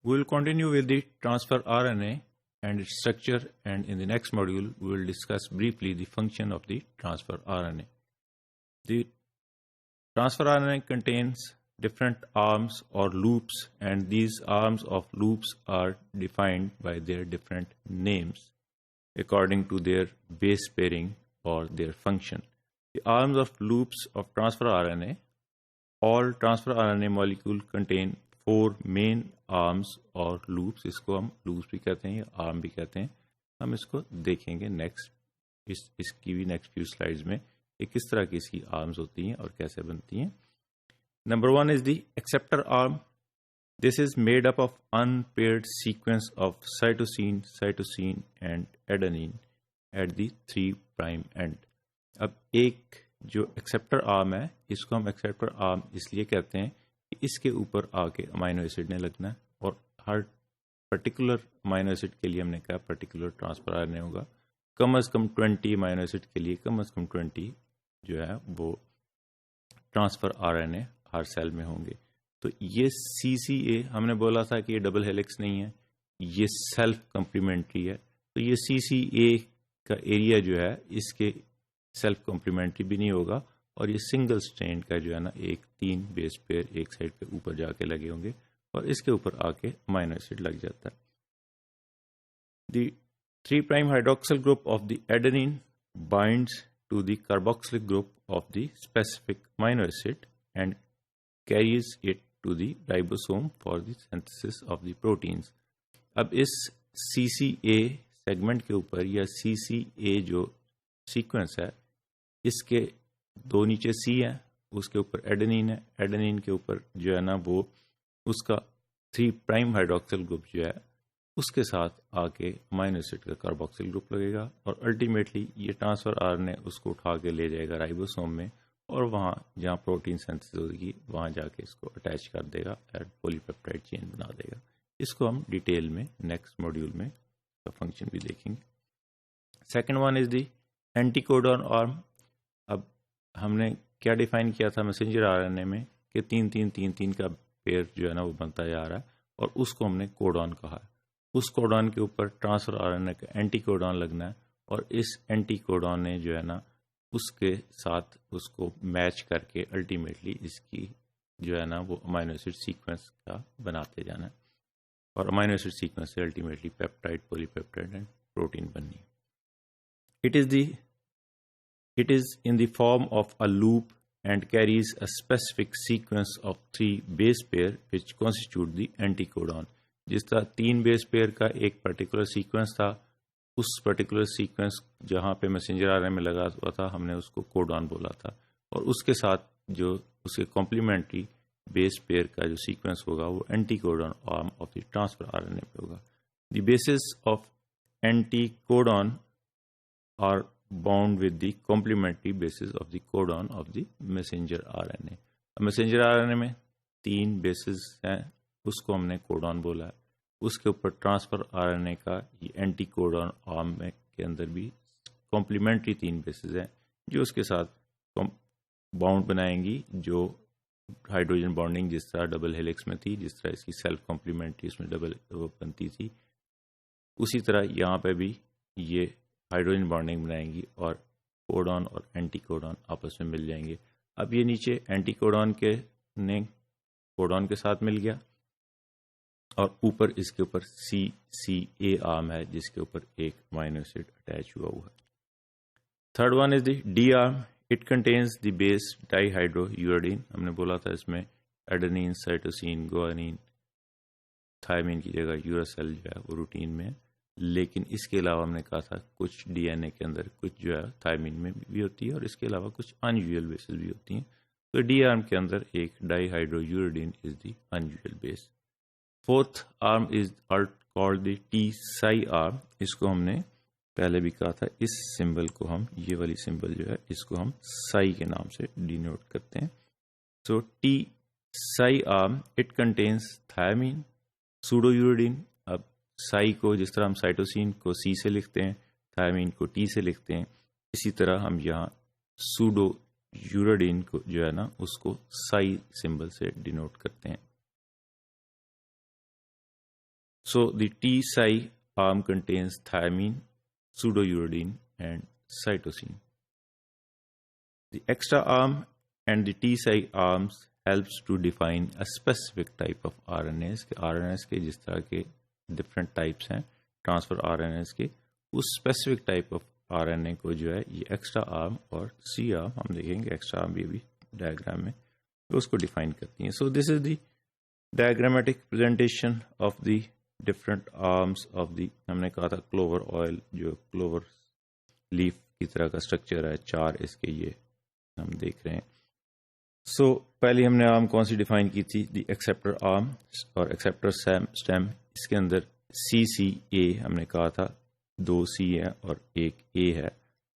We will continue with the transfer RNA and its structure, and in the next module we will discuss briefly the function of the transfer RNA. The transfer RNA contains different arms or loops, and these arms of loops are defined by their different names according to their base pairing or their function. The arms of loops of transfer RNA, all transfer RNA molecule contain 4 main arms اور loops. اس کو ہم loops بھی کہتے ہیں یا arm بھی کہتے ہیں. ہم اس کو دیکھیں گے اس کی بھی نیکسٹ فیو سلائیڈز میں کہ کس طرح کی اس کی arms ہوتی ہیں اور کیسے بنتی ہیں. Number 1 is the acceptor arm. This is made up of unpaired sequence of cytosine and adenine at the 3' end. اب ایک جو ایکسیپٹر آرم ہے اس کو ہم ایکسیپٹر آرم اس لیے کہتے ہیں کہ اس کے اوپر آ کے امائنو ایسڈ نے لگنا ہے، اور ہر پرٹیکولر امائنو ایسڈ کے لیے ہم نے کہا پرٹیکولر ٹرانسفر آر این اے ہوگا. کم از کم 20 امائنو ایسڈ کے لیے کم از کم 20 جو ہے وہ ٹرانسفر آر این اے ہر سیل میں ہوں گے. تو یہ سی سی اے ہم نے بولا تھا کہ یہ ڈبل ہیلکس نہیں ہے، یہ سیلف کمپلیمنٹری ہے. تو یہ سی سی اے کا ایریا جو ہے اس کے سیلف کمپلیمنٹری بھی نہیں ہوگا، اور یہ سنگل اسٹرینڈ کا جو ہے نا 3 بیس پیئر ایک سائڈ پہ اوپر جا کے لگے ہوں گے اور اس کے اوپر آ کے امائنو ایسڈ لگ جاتا ہے. دی 3' hydroxyl group of the adenine binds to the carboxylic group of the specific amino acid and carries it to the ribosome for the synthesis of the proteins. اب اس سی سی اے سیگمنٹ کے اوپر یا سی سی اے جو sequence ہے اس کے 2 نیچے سی ہے، اس کے اوپر ایڈنین ہے، ایڈنین کے اوپر جو ہے نا وہ اس کا 3' ہائیڈروکسل گروپ جو ہے اس کے ساتھ آ کے امائنو ایسڈ کا کاربوکسل گروپ لگے گا، اور الٹیمیٹلی یہ ٹرانسفر آر این اے اس کو اٹھا کے لے جائے گا رائبوسوم میں، اور وہاں جہاں پروٹین سینتھسس ہوگی وہاں جا کے اس کو اٹیچ کر دے گا، پولی پیپٹائڈ چین بنا دے گا. اس کو ہم ڈیٹیل میں نیکسٹ ماڈیول میں اس کا فنکشن بھی دیکھیں گے. Second one is the anticodon arm. اب ہم نے کیا ڈیفائن کیا تھا میسنجر آر این اے میں کہ 3 کا پیئر جو ہے نا وہ بنتا جا رہا ہے، اور اس کو ہم نے کوڈون کہا ہے. اس کوڈون کے اوپر ٹرانسفر آر این اے کا اینٹی کوڈون لگنا ہے، اور اس اینٹی کوڈون نے جو ہے نا اس کے ساتھ اس کو میچ کر کے الٹیمیٹلی اس کی جو ہے نا وہ امائنو ایسڈ سیکوینس کا بناتے جانا ہے، اور امائنو ایسڈ سیکوینس سے ultimately peptide, polypeptide and protein بننی. It is in the form of a loop and carries a specific sequence of 3 base pair which constitute the anticodon. جس طرح 3 بیس pair کا ایک پرٹیکولر سیکوینس تھا، اس particular sequence جہاں پہ messenger are N اے میں لگا ہوا تھا ہم نے اس کو کوڈون بولا تھا، اور اس کے ساتھ جو اس کے کمپلیمنٹری بیس پیئر کا جو سیکوینس ہوگا وہ anticodon arm of the transfer R N A پہ ہوگا. The bases of anticodon are bound with the complementary bases of the codon of the messenger RNA. messenger RNA میں 3 bases ہیں، اس کو ہم نے کوڈون بولا ہے. اس کے اوپر ٹرانسفر RNA کا یہ اینٹی کوڈون آرم میں کے اندر بھی کمپلیمنٹری 3 بیسز ہیں جو اس کے ساتھ باؤنڈ بنائیں گی، جو ہائیڈروجن بانڈنگ جس طرح ڈبل ہیلکس میں تھی، جس طرح اس کی سیلف کمپلیمنٹری اس میں ڈبل بنتی تھی، اسی طرح یہاں پہ بھی یہ ہائیڈروجن بانڈنگ بنائیں گی اور کوڈون اور اینٹی کوڈون آپس میں مل جائیں گے. اب یہ نیچے اینٹی کوڈون کے نے کوڈون کے ساتھ مل گیا، اور اوپر اس کے اوپر سی سی اے آرم ہے جس کے اوپر ایک امائنو ایسڈ اٹیچ ہوا ہے. Third one is the D arm. It contains the base dihydrouridine. ہم نے بولا تھا اس میں ایڈنین، سائٹوسین، گوانین، تھائمین کی جگہ یوراسیل جو ہے وہ روٹین میں، لیکن اس کے علاوہ ہم نے کہا تھا کچھ ڈی این اے کے اندر کچھ جو ہے تھائمین میں بھی ہوتی ہے، اور اس کے علاوہ کچھ ان یوزول بیسز بھی ہوتی ہیں. تو ڈی آرم کے اندر ایک dihydrouridine is the unusual base. Fourth arm is called the T psi arm. اس کو ہم نے پہلے بھی کہا تھا، اس سمبل کو ہم یہ والی سمبل جو ہے اس کو ہم سائی کے نام سے ڈینوٹ کرتے ہیں. So T psi arm it contains thymine, pseudouridine. اب سائی کو جس طرح ہم سائٹوسین کو سی سے لکھتے ہیں، تھائمین کو ٹی سے لکھتے ہیں، اسی طرح ہم یہاں سوڈو یوریڈین کو جو ہے نا اس کو سائی سمبل سے ڈینوٹ کرتے ہیں. So the T-Psi arm contains thymine, pseudouridine, and cytosine. The extra arm and the T-Psi arms helps to define a specific type of RNAs. RNAs کے جس طرح کے different types ہیں ٹرانسفر RNAs کے, اس specific type of RNA کو جو ہے یہ ایکسٹرا آرم اور سی آرم, ہم دیکھیں گے ایکسٹرا آرم بھی ابھی ڈائیگرام میں, اس کو ڈیفائن کرتی ہیں. So this is the diagrammatic presentation of the different arms of the, ہم نے کہا تھا کلوور آئل جو کلوور لیف کی طرح کا اسٹرکچر ہے, 4 اس کے یہ ہم دیکھ رہے ہیں. سو پہلے ہم نے آرم کون سی ڈیفائن کی تھی, دی ایکسیپٹر آرم اور ایکسیپٹر اسٹیم. اس کے اندر CCA ہم نے کہا تھا 2 C ہے اور 1 A ہے,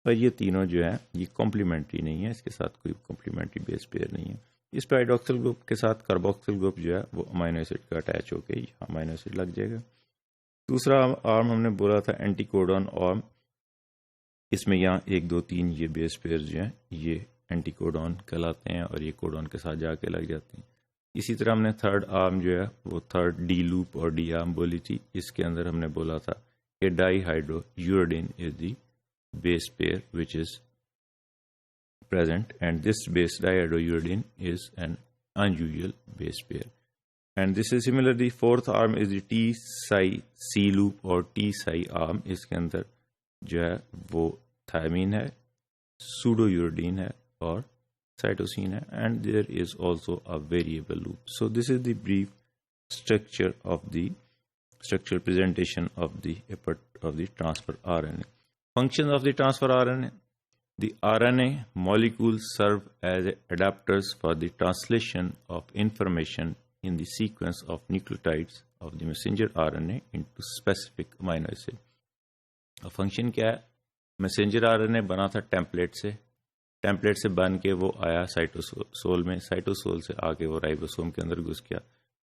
اور یہ تینوں جو ہیں یہ کمپلیمنٹری نہیں ہے, اس کے ساتھ کوئی کمپلیمنٹری بیس پیئر نہیں ہے. اس پہ ہائیڈروکسل گروپ کے ساتھ کاربوکسل گروپ جو ہے وہ امائنو ایسڈ کا اٹیچ ہو کے امائنو ایسڈ لگ جائے گا. دوسرا آرم ہم نے بولا تھا اینٹی کوڈون آرم, اس میں یہاں 1 2 3 یہ بیس پیئر جو ہیں یہ اینٹی کوڈون کہلاتے ہیں اور یہ کوڈون کے ساتھ جا کے لگ جاتے ہیں. اسی طرح ہم نے تھرڈ آرم جو ہے وہ تھرڈ ڈی لوپ اور ڈی آرم بولی تھی. اس کے اندر ہم نے بولا تھا کہ dihydrouridine is the base pair which is present, and this base dihydrouridine is an unusual base pair. And this is similar, the fourth arm is the T-Psi C loop or T-Psi arm. اس کے اندر جو ہے وہ تھائمین ہے, pseudouridine ہے اور cytosine ہے, and there is also a variable loop. So this is the brief structure of the structural presentation of the transfer RNA. Functions of the transfer RNA. The RNA molecules serve as adapters for the translation of information in the sequence of nucleotides of the messenger RNA into specific amino acid. اور function کیا ہے, messenger RNA بنا تھا template سے بن کے وہ آیا سائٹوسول میں, سائٹوسول سے آ کے وہ رائبوسوم کے اندر گھس گیا,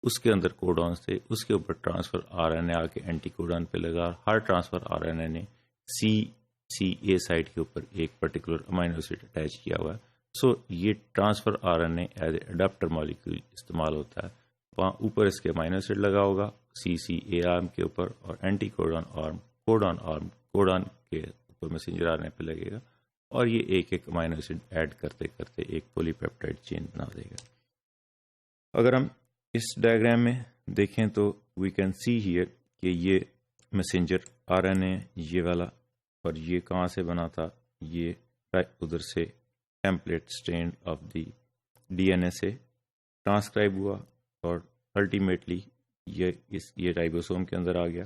اس کے اندر کوڈونس تھے, اس کے اوپر ٹرانسفر RNA آ کے اینٹی کوڈون پہ لگا. ہر ٹرانسفر RNA نے CA سائٹ کے اوپر ایک پرٹیکولر امائنو ایسڈ اٹیچ کیا ہوا ہے. سو یہ transfer RNA as a adapter molecule استعمال ہوتا ہے. وہاں اوپر اس کے امائنو ایسڈ لگا ہوگا CCA آرم کے اوپر, اور اینٹی کوڈون آرم کوڈون کے اوپر میسنجر RNA پہ لگے گا, اور یہ ایک امائنو ایسڈ ایڈ کرتے کرتے ایک پولی پیپٹائڈ چین بنا دے گا. اگر ہم اس ڈائیگرام میں دیکھیں تو وی کین سی ہیئر کہ یہ میسنجر RNA یہ والا, اور یہ کہاں سے بنا تھا, یہ ادھر سے template stand of the DNA سے ٹرانسکرائب ہوا, اور الٹیمیٹلی یہ رائبوسوم کے اندر آ گیا,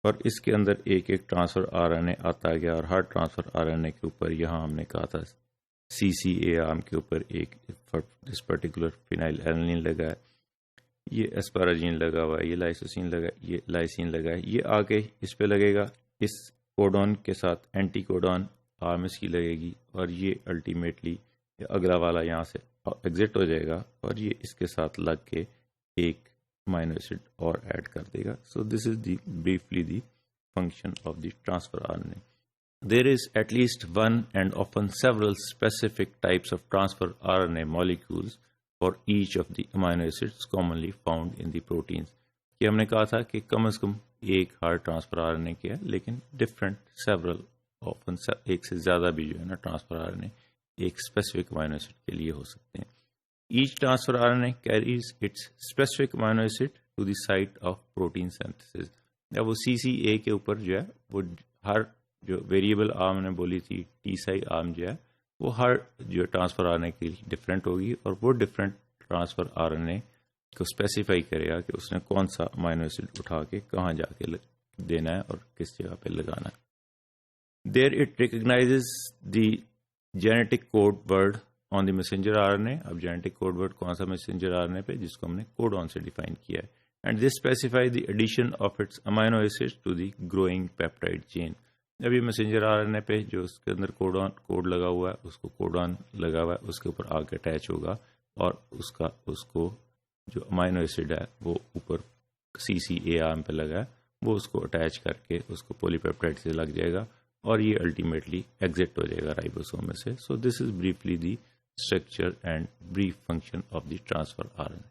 اور اس کے اندر ایک ٹرانسفر RNA آتا گیا, اور ہر ٹرانسفر RNA کے اوپر یہاں ہم نے کہا تھا CCA آرم کے اوپر ایک اس پرٹیکولر فینائل ایلنین لگا ہے, یہ اسپاراجین لگا ہوا ہے, یہ لائسوسین لگا ہے, یہ لائسین لگا ہے, یہ آگے اس پہ لگے گا, اس کوڈون کے ساتھ اینٹی کوڈون آرم اس کی لگے گی, اور یہ الٹیمیٹلی اگلا والا یہاں سے ایگزٹ ہو جائے گا, اور یہ اس کے ساتھ لگ کے ایک امائنو ایسڈ اور ایڈ کر دے گا. So this is the briefly the function of the transfer RNA. There is at least one and often several specific types of transfer RNA molecules for each of the amino acids commonly found in the proteins. یہ ہم نے کہا تھا کہ کم از کم ایک ہر transfer RNA کے ہے, لیکن ڈفرینٹ سیورل آفن ایک سے زیادہ بھی جو ہے نا ٹرانسفر RNA ایک اسپیسیفک امائنو ایسڈ کے لیے ہو سکتے ہیں. Each transfer RNA carries its specific amino acid to the site of protein synthesis. اب وہ CCA کے اوپر جو ہے وہ ہر جو ویریبل آرم نے بولی تھی T-Psi آرم جو ہے وہ ہر جو ٹرانسفر RNA کے لیے ڈفرینٹ ہوگی, اور وہ ڈفرینٹ ٹرانسفر RNA کو اسپیسیفائی کرے گا کہ اس نے کون سا امائنو ایسڈ اٹھا کے کہاں جا کے دینا ہے اور کس جگہ پہ لگانا ہے. There it recognizes the genetic code word on the messenger RNA. اب جینیٹک کوڈ ورڈ کون سا میسنجر RNA پہ, جس کو ہم نے کوڈون سے ڈیفائن کیا ہے, and this specify the addition of its amino acid to the growing peptide chain. اب یہ میسنجر RNA پہ جو اس کے اندر کوڈ لگا ہوا ہے, اس کو کوڈون لگا ہوا ہے, اس کے اوپر آ کے اٹیچ ہوگا, اور اس کو جو امائنو ایسڈ ہے وہ اوپر CCA آرم پہ لگا ہے, وہ اس کو اٹیچ کر کے اس کو پولی پیپٹائڈ سے لگ جائے گا, اور یہ الٹیمیٹلی ایگزٹ ہو جائے گا رائبوسوم میں سے. So this is briefly the structure and brief function of the transfer RNA.